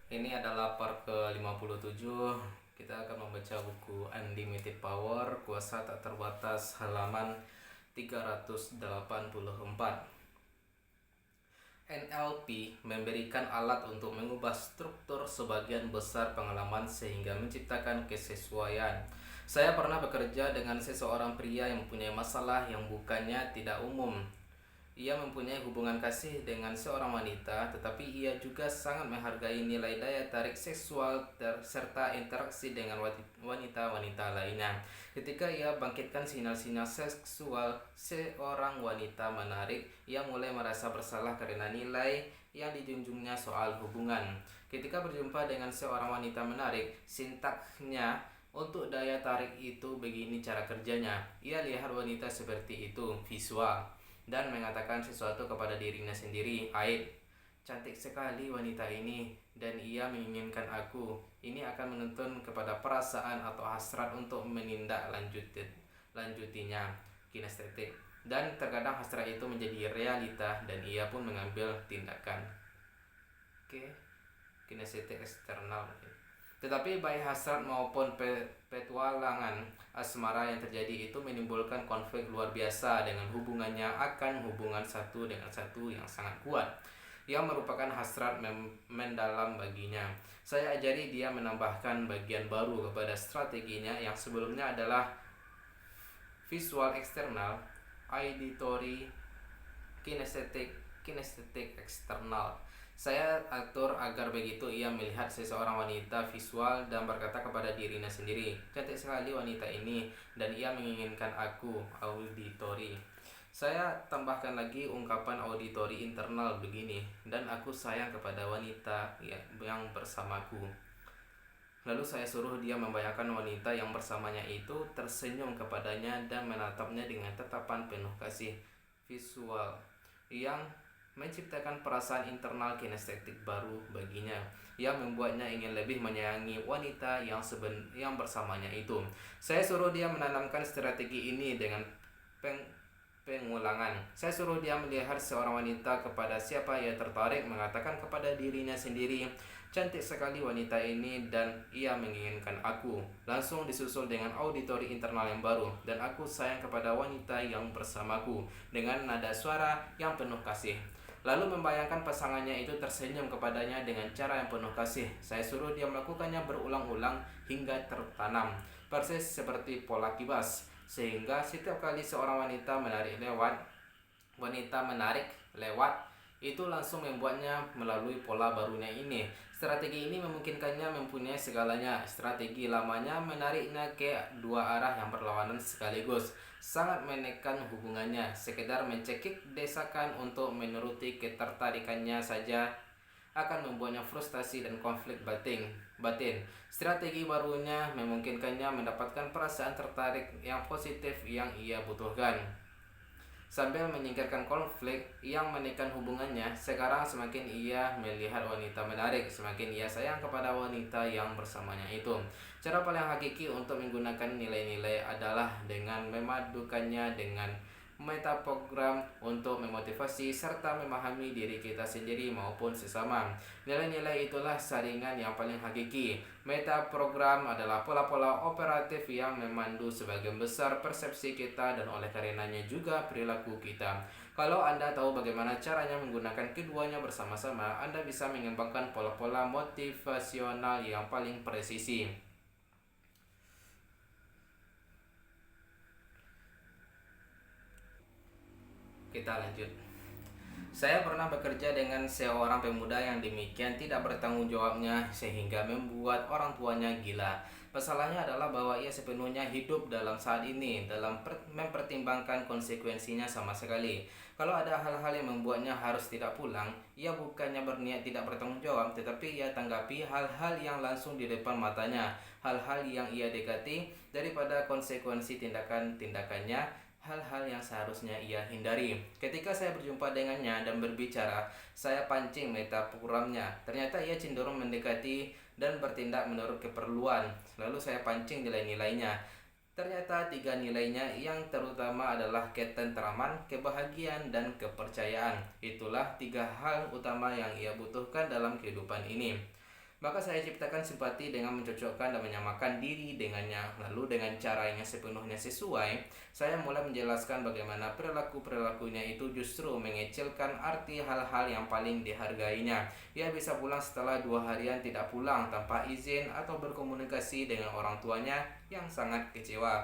Ini adalah part ke-57. Kita akan membaca buku Unlimited Power, Kuasa Tak Terbatas, halaman 384. NLP memberikan alat untuk mengubah struktur sebagian besar pengalaman sehingga menciptakan kesesuaian. Saya pernah bekerja dengan seseorang pria yang mempunyai masalah yang bukannya tidak umum. Ia mempunyai hubungan kasih dengan seorang wanita, tetapi ia juga sangat menghargai nilai daya tarik seksual serta interaksi dengan wanita-wanita lainnya. Ketika ia bangkitkan sinyal-sinyal seksual seorang wanita menarik, ia mulai merasa bersalah karena nilai yang dijunjungnya soal hubungan. Ketika berjumpa dengan seorang wanita menarik, sintaknya untuk daya tarik itu begini cara kerjanya. Ia lihat wanita seperti itu, visual, dan mengatakan sesuatu kepada dirinya sendiri. Cantik sekali wanita ini, dan ia menginginkan aku. Ini akan menuntun kepada perasaan atau hasrat untuk menindaklanjutinya, kinestetik. Dan terkadang hasrat itu menjadi realita dan ia pun mengambil tindakan. Kinestetik eksternal. Tetapi baik hasrat maupun petualangan asmara yang terjadi itu menimbulkan konflik luar biasa dengan hubungannya akan hubungan satu dengan satu yang sangat kuat, yang merupakan hasrat mendalam baginya. Saya ajari dia menambahkan bagian baru kepada strateginya yang sebelumnya adalah visual eksternal, auditory, kinestetik eksternal. Saya atur agar begitu ia melihat seseorang wanita visual dan berkata kepada dirinya sendiri, cantik sekali wanita ini, dan ia menginginkan aku, auditory. Saya tambahkan lagi ungkapan auditory internal begini, dan aku sayang kepada wanita yang bersamaku. Lalu saya suruh dia membayangkan wanita yang bersamanya itu tersenyum kepadanya dan menatapnya dengan tatapan penuh kasih visual yang menciptakan perasaan internal kinestetik baru baginya, yang membuatnya ingin lebih menyayangi wanita yang bersamanya itu. Saya suruh dia menanamkan strategi ini dengan pengulangan. Saya suruh dia melihat seorang wanita kepada siapa ia tertarik, mengatakan kepada dirinya sendiri, cantik sekali wanita ini dan ia menginginkan aku. Langsung disusul dengan auditori internal yang baru, dan aku sayang kepada wanita yang bersamaku, dengan nada suara yang penuh kasih. Lalu membayangkan pasangannya itu tersenyum kepadanya dengan cara yang penuh kasih. Saya suruh dia melakukannya berulang-ulang hingga tertanam, persis seperti pola kibas, sehingga setiap kali seorang wanita menarik lewat, itu langsung membuatnya melalui pola barunya ini. Strategi ini memungkinkannya mempunyai segalanya. Strategi lamanya menariknya ke dua arah yang berlawanan sekaligus, sangat menekan hubungannya. Sekedar mencekik desakan untuk menuruti ketertarikannya saja akan membuatnya frustasi dan konflik batin. Strategi barunya memungkinkannya mendapatkan perasaan tertarik yang positif yang ia butuhkan, sambil menyingkirkan konflik yang menekan hubungannya. Sekarang semakin ia melihat wanita menarik, semakin ia sayang kepada wanita yang bersamanya itu. Cara paling hakiki untuk menggunakan nilai-nilai adalah dengan memadukannya dengan metaprogram untuk memotivasi serta memahami diri kita sendiri maupun sesama. Nilai-nilai itulah saringan yang paling hakiki. Metaprogram adalah pola-pola operatif yang memandu sebagian besar persepsi kita dan oleh karenanya juga perilaku kita. Kalau Anda tahu bagaimana caranya menggunakan keduanya bersama-sama, Anda bisa mengembangkan pola-pola motivasional yang paling presisi. Kita lanjut. Saya pernah bekerja dengan seorang pemuda yang demikian tidak bertanggung jawabnya sehingga membuat orang tuanya gila. Masalahnya adalah bahwa ia sepenuhnya hidup dalam saat ini, dalam mempertimbangkan konsekuensinya sama sekali. Kalau ada hal-hal yang membuatnya harus tidak pulang, ia bukannya berniat tidak bertanggung jawab, tetapi ia tanggapi hal-hal yang langsung di depan matanya, hal-hal yang ia dekati daripada konsekuensi tindakan-tindakannya, hal-hal yang seharusnya ia hindari. Ketika saya berjumpa dengannya dan berbicara, saya pancing metaprogramnya. Ternyata ia cenderung mendekati dan bertindak menurut keperluan. Lalu saya pancing nilai-nilainya. Ternyata 3 nilainya yang terutama adalah ketentraman, kebahagiaan, dan kepercayaan. Itulah 3 hal utama yang ia butuhkan dalam kehidupan ini. Maka saya ciptakan simpati dengan mencocokkan dan menyamakan diri dengannya. Lalu dengan cara yang sepenuhnya sesuai, saya mulai menjelaskan bagaimana perilaku-perilakunya itu justru mengecilkan arti hal-hal yang paling dihargainya. Ia bisa pulang setelah 2 harian tidak pulang tanpa izin atau berkomunikasi dengan orang tuanya yang sangat kecewa.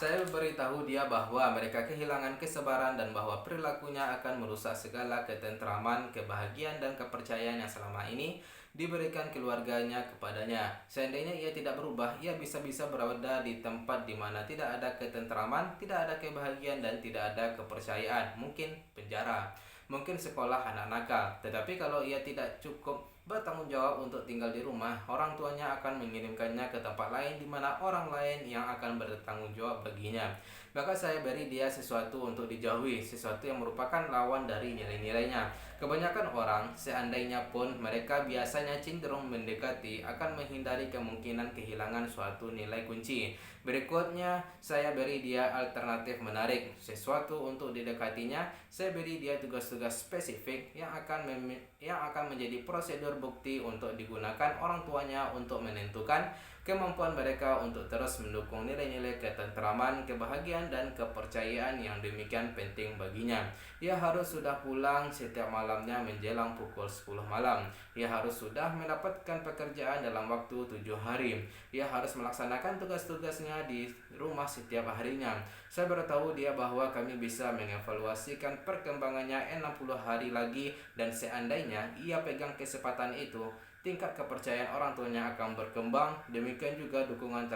Saya beritahu dia bahwa mereka kehilangan kesabaran dan bahwa perilakunya akan merusak segala ketentraman, kebahagiaan, dan kepercayaan yang selama ini diberikan keluarganya kepadanya. Seandainya ia tidak berubah, ia bisa-bisa berada di tempat di mana tidak ada ketentraman, tidak ada kebahagiaan, dan tidak ada kepercayaan. Mungkin penjara, mungkin sekolah anak nakal. Tetapi kalau ia tidak cukup bertanggung jawab untuk tinggal di rumah, orang tuanya akan mengirimkannya ke tempat lain di mana orang lain yang akan bertanggung jawab baginya. Maka saya beri dia sesuatu untuk dijauhi, sesuatu yang merupakan lawan dari nilai-nilainya. Kebanyakan orang, seandainya pun mereka biasanya cenderung mendekati, akan menghindari kemungkinan kehilangan suatu nilai kunci. Berikutnya, saya beri dia alternatif menarik, sesuatu untuk didekatinya. Saya beri dia tugas-tugas spesifik yang akan menjadi prosedur bukti untuk digunakan orang tuanya untuk menentukan kemampuan mereka untuk terus mendukung nilai-nilai ketentraman, kebahagiaan, dan kepercayaan yang demikian penting baginya. Ia harus sudah pulang setiap malamnya menjelang pukul 10 malam. Ia harus sudah mendapatkan pekerjaan dalam waktu 7 hari. Ia harus melaksanakan tugas-tugasnya di rumah setiap harinya. Saya beritahu dia bahwa kami bisa mengevaluasikan perkembangannya 60 hari lagi, dan seandainya ia pegang kesempatan itu, tingkat kepercayaan orang tuanya akan berkembang. Demikian juga dukungan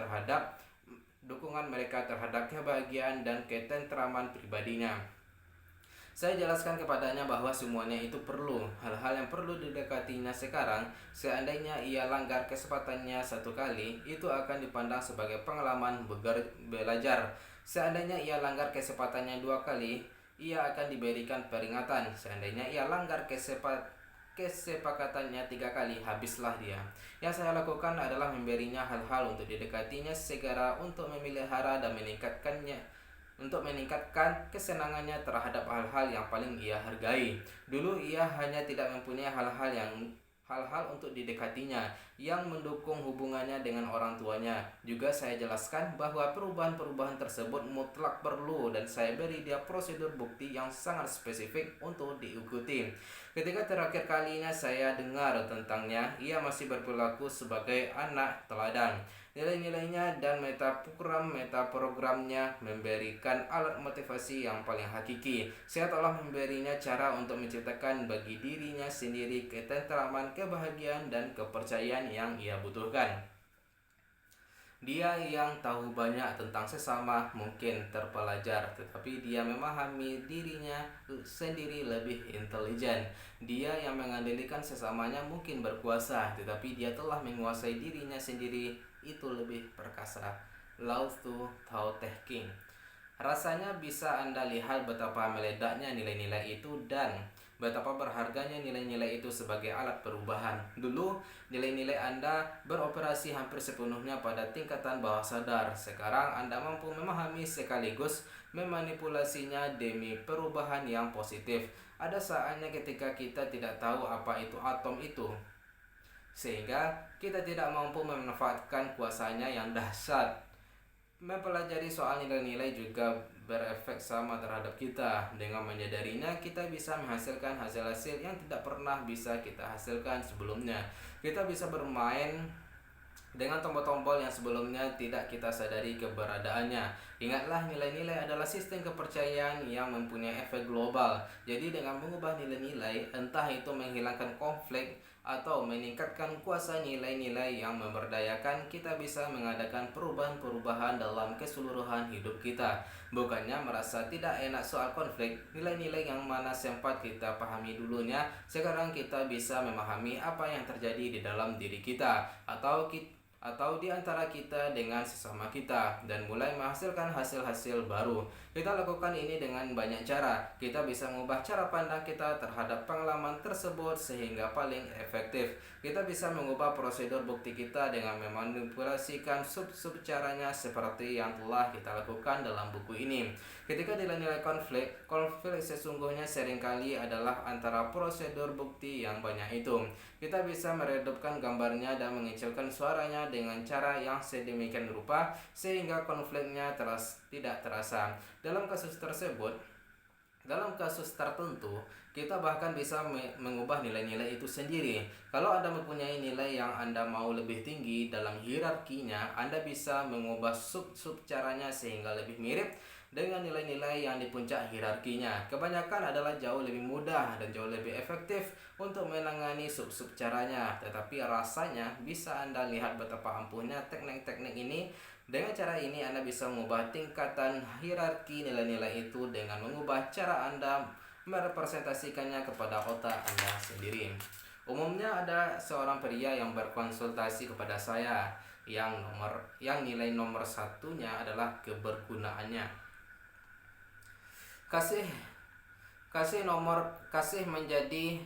mereka terhadap kebahagiaan dan ketentraman pribadinya. Saya jelaskan kepadanya bahwa semuanya itu perlu, hal-hal yang perlu didekatinya sekarang. Seandainya ia langgar kesempatannya satu kali, itu akan dipandang sebagai pengalaman belajar. Seandainya ia langgar kesempatannya 2 kali, ia akan diberikan peringatan. Seandainya ia langgar kesepakatannya 3 kali, habislah dia. Yang saya lakukan adalah memberinya hal-hal untuk didekatinya segera, untuk memelihara dan meningkatkan kesenangannya terhadap hal-hal yang paling ia hargai. Dulu ia hanya tidak mempunyai hal-hal untuk didekatinya yang mendukung hubungannya dengan orang tuanya. Juga saya jelaskan bahwa perubahan-perubahan tersebut mutlak perlu, dan saya beri dia prosedur bukti yang sangat spesifik untuk diikuti. Ketika terakhir kalinya saya dengar tentangnya, ia masih berperilaku sebagai anak teladan. Nilai-nilainya dan metaprogramnya memberikan alat motivasi yang paling hakiki. Saya telah memberinya cara untuk menciptakan bagi dirinya sendiri ketentraman, kebahagiaan, dan kepercayaan yang ia butuhkan. Dia yang tahu banyak tentang sesama mungkin terpelajar, tetapi dia memahami dirinya sendiri lebih intelijen. Dia yang mengandalkan sesamanya mungkin berkuasa, tetapi dia telah menguasai dirinya sendiri, itu lebih perkasa. Lautu Tao Te King. Rasanya bisa Anda lihat betapa meledaknya nilai-nilai itu dan betapa berharganya nilai-nilai itu sebagai alat perubahan. Dulu, nilai-nilai Anda beroperasi hampir sepenuhnya pada tingkatan bawah sadar. Sekarang Anda mampu memahami sekaligus memanipulasinya demi perubahan yang positif. Ada saatnya ketika kita tidak tahu apa itu atom itu, sehingga kita tidak mampu memanfaatkan kuasanya yang dahsyat. Mempelajari soal nilai-nilai juga berefek sama terhadap kita. Dengan menyadarinya, kita bisa menghasilkan hasil-hasil yang tidak pernah bisa kita hasilkan sebelumnya. Kita bisa bermain dengan tombol-tombol yang sebelumnya tidak kita sadari keberadaannya. Ingatlah, nilai-nilai adalah sistem kepercayaan yang mempunyai efek global. Jadi dengan mengubah nilai-nilai, entah itu menghilangkan konflik atau meningkatkan kuasa nilai-nilai yang memberdayakan, kita bisa mengadakan perubahan-perubahan dalam keseluruhan hidup kita. Bukannya merasa tidak enak soal konflik, nilai-nilai yang mana sempat kita pahami dulunya, sekarang kita bisa memahami apa yang terjadi di dalam diri kita, atau di antara kita dengan sesama kita dan mulai menghasilkan hasil-hasil baru. Kita lakukan ini dengan banyak cara. Kita bisa mengubah cara pandang kita terhadap pengalaman tersebut sehingga paling efektif. Kita bisa mengubah prosedur bukti kita dengan memanipulasikan sub-sub caranya seperti yang telah kita lakukan dalam buku ini. Ketika nilai-nilai konflik sesungguhnya seringkali adalah antara prosedur bukti yang banyak itu. Kita bisa meredupkan gambarnya dan mengecilkan suaranya dengan cara yang sedemikian rupa sehingga konfliknya tidak terasa. Dalam kasus tertentu, kita bahkan bisa mengubah nilai-nilai itu sendiri. Kalau Anda mempunyai nilai yang Anda mau lebih tinggi dalam hierarkinya, Anda bisa mengubah sub-sub caranya sehingga lebih mirip dengan nilai-nilai yang di puncak hierarkinya. Kebanyakan adalah jauh lebih mudah dan jauh lebih efektif untuk menangani sub-sub caranya, tetapi rasanya bisa Anda lihat betapa ampuhnya teknik-teknik ini. Dengan cara ini Anda bisa mengubah tingkatan hierarki nilai-nilai itu dengan mengubah cara Anda merepresentasikannya kepada otak Anda sendiri. Umumnya ada seorang pria yang berkonsultasi kepada saya yang nilai nomor satunya adalah kebergunaannya. Kasih menjadi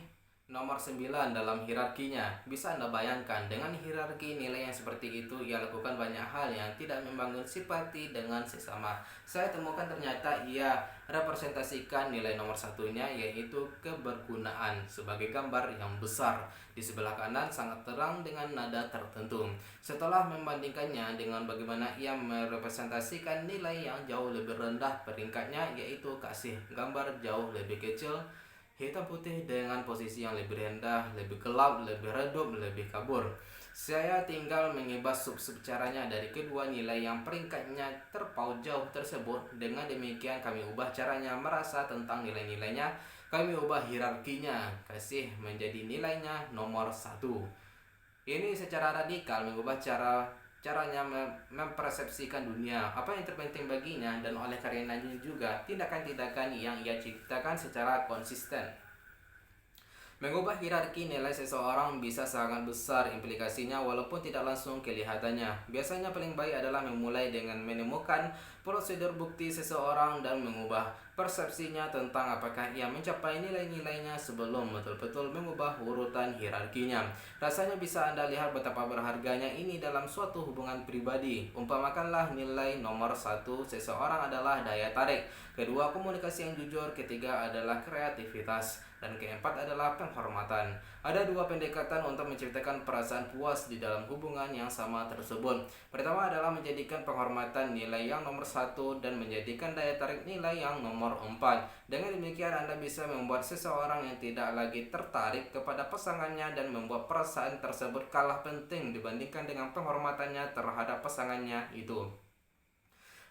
nomor 9 dalam hierarkinya. Bisa Anda bayangkan, dengan hierarki nilai yang seperti itu, ia lakukan banyak hal yang tidak membangun simpati dengan sesama. Saya temukan ternyata ia representasikan nilai nomor satunya, yaitu kebergunaan, sebagai gambar yang besar. Di sebelah kanan sangat terang dengan nada tertentu. Setelah membandingkannya dengan bagaimana ia merepresentasikan nilai yang jauh lebih rendah peringkatnya, yaitu kasih, gambar jauh lebih kecil, hitam putih dengan posisi yang lebih rendah, lebih gelap, lebih redup, lebih kabur. Saya tinggal mengibas sub-sub caranya dari kedua nilai yang peringkatnya terpaut jauh tersebut. Dengan demikian kami ubah caranya merasa tentang nilai-nilainya. Kami ubah hierarkinya, kasih menjadi nilainya nomor 1. Ini secara radikal mengubah caranya mempersepsikan dunia, apa yang terpenting baginya, dan oleh karenanya juga tindakan-tindakan yang ia ciptakan secara konsisten. Mengubah hierarki nilai seseorang bisa sangat besar implikasinya walaupun tidak langsung kelihatannya. Biasanya paling baik adalah memulai dengan menemukan prosedur bukti seseorang dan mengubah persepsinya tentang apakah ia mencapai nilai-nilainya sebelum betul-betul mengubah urutan hierarkinya. Rasanya bisa Anda lihat betapa berharganya ini dalam suatu hubungan pribadi. Umpamakanlah nilai nomor 1 seseorang adalah daya tarik, kedua komunikasi yang jujur, ketiga adalah kreativitas, dan keempat adalah penghormatan. Ada dua pendekatan untuk menciptakan perasaan puas di dalam hubungan yang sama tersebut. Pertama adalah menjadikan penghormatan nilai yang nomor 1 dan menjadikan daya tarik nilai yang nomor 4. Dengan demikian Anda bisa membuat seseorang yang tidak lagi tertarik kepada pasangannya dan membuat perasaan tersebut kalah penting dibandingkan dengan penghormatannya terhadap pasangannya itu.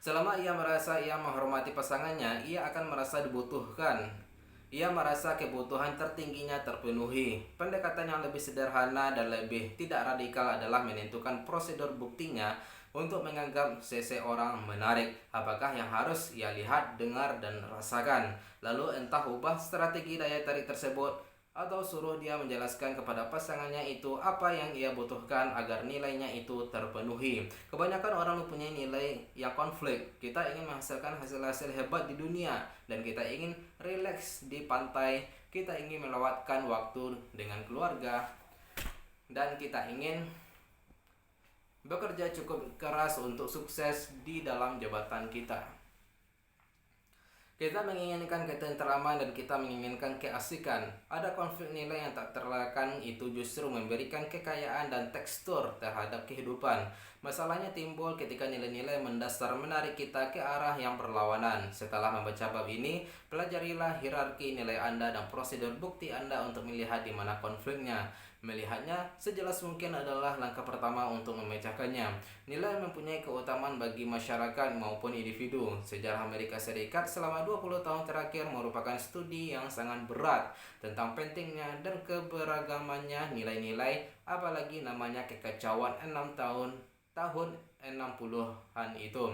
Selama ia merasa ia menghormati pasangannya, ia akan merasa dibutuhkan. Ia merasa kebutuhan tertingginya terpenuhi. Pendekatan yang lebih sederhana dan lebih tidak radikal adalah menentukan prosedur buktinya untuk menganggap seseorang menarik. Apakah yang harus ia lihat, dengar, dan rasakan. Lalu entah ubah strategi daya tarik tersebut atau suruh dia menjelaskan kepada pasangannya itu apa yang ia butuhkan agar nilainya itu terpenuhi. Kebanyakan orang mempunyai nilai yang konflik. Kita ingin menghasilkan hasil-hasil hebat di dunia, dan kita ingin rileks di pantai, kita ingin melewatkan waktu dengan keluarga, dan kita ingin bekerja cukup keras untuk sukses di dalam jabatan kita. Kita menginginkan ketentraman dan kita menginginkan keasikan. Ada konflik nilai yang tak terelakkan, itu justru memberikan kekayaan dan tekstur terhadap kehidupan. Masalahnya timbul ketika nilai-nilai mendasar menarik kita ke arah yang berlawanan. Setelah membaca bab ini, pelajarilah hierarki nilai Anda dan prosedur bukti Anda untuk melihat di mana konfliknya. Melihatnya sejelas mungkin adalah langkah pertama untuk memecahkannya. Nilai mempunyai keutamaan bagi masyarakat maupun individu. Sejarah Amerika Serikat selama 20 tahun terakhir merupakan studi yang sangat berat tentang pentingnya dan keberagamannya nilai-nilai, apalagi namanya kekacauan 60-an itu.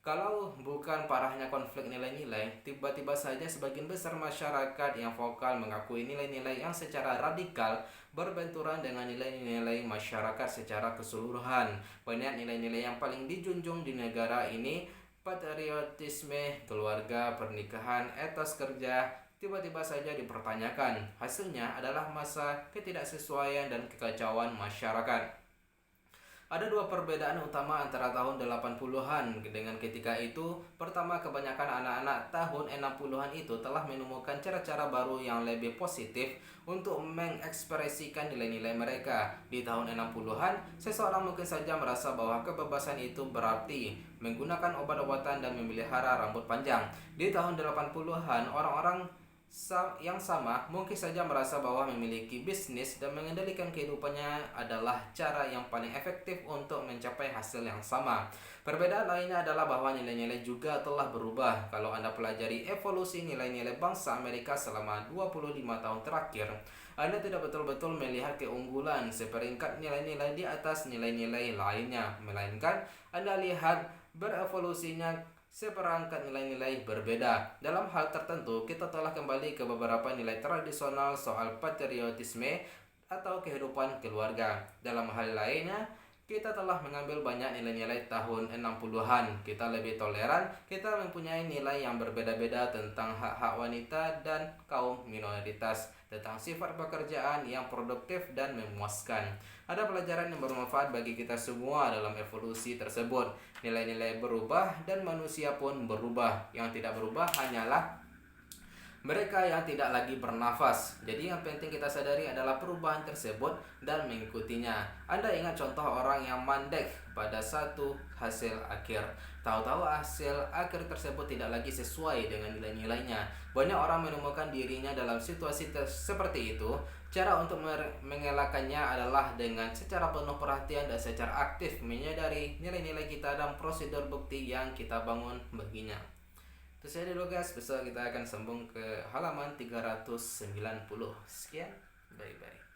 Kalau bukan parahnya konflik nilai-nilai, tiba-tiba saja sebagian besar masyarakat yang vokal mengakui nilai-nilai yang secara radikal berbenturan dengan nilai-nilai masyarakat secara keseluruhan. Banyak nilai-nilai yang paling dijunjung di negara ini, patriotisme, keluarga, pernikahan, etos kerja, tiba-tiba saja dipertanyakan. Hasilnya adalah masa ketidaksesuaian dan kekacauan masyarakat. Ada dua perbedaan utama antara tahun 80-an dengan ketika itu. Pertama, kebanyakan anak-anak tahun 60-an itu telah menemukan cara-cara baru yang lebih positif untuk mengekspresikan nilai-nilai mereka. Di tahun 60-an, seseorang mungkin saja merasa bahwa kebebasan itu berarti menggunakan obat-obatan dan memelihara rambut panjang. Di tahun 80-an, orang-orang yang sama mungkin saja merasa bahwa memiliki bisnis dan mengendalikan kehidupannya adalah cara yang paling efektif untuk mencapai hasil yang sama. Perbedaan lainnya adalah bahwa nilai-nilai juga telah berubah. Kalau Anda pelajari evolusi nilai-nilai bangsa Amerika selama 25 tahun terakhir, Anda tidak betul-betul melihat keunggulan seperingkat nilai-nilai di atas nilai-nilai lainnya, melainkan Anda lihat berevolusinya seperangkat nilai-nilai berbeda. Dalam hal tertentu, kita telah kembali ke beberapa nilai tradisional soal patriotisme atau kehidupan keluarga. Dalam hal lainnya, kita telah mengambil banyak nilai-nilai tahun 60-an. Kita lebih toleran, kita mempunyai nilai yang berbeda-beda tentang hak-hak wanita dan kaum minoritas, tentang sifat pekerjaan yang produktif dan memuaskan. Ada pelajaran yang bermanfaat bagi kita semua dalam evolusi tersebut. Nilai-nilai berubah dan manusia pun berubah. Yang tidak berubah hanyalah mereka yang tidak lagi bernafas. Jadi yang penting kita sadari adalah perubahan tersebut dan mengikutinya. Anda ingat contoh orang yang mandek pada satu hasil akhir. Tahu-tahu hasil akhir tersebut tidak lagi sesuai dengan nilai-nilainya. Banyak orang menemukan dirinya dalam situasi seperti itu. Cara untuk mengelakkannya adalah dengan secara penuh perhatian dan secara aktif menyadari nilai-nilai kita dan prosedur bukti yang kita bangun baginya. Itu saja dulu guys, besok kita akan sambung ke halaman 390. Sekian, bye bye.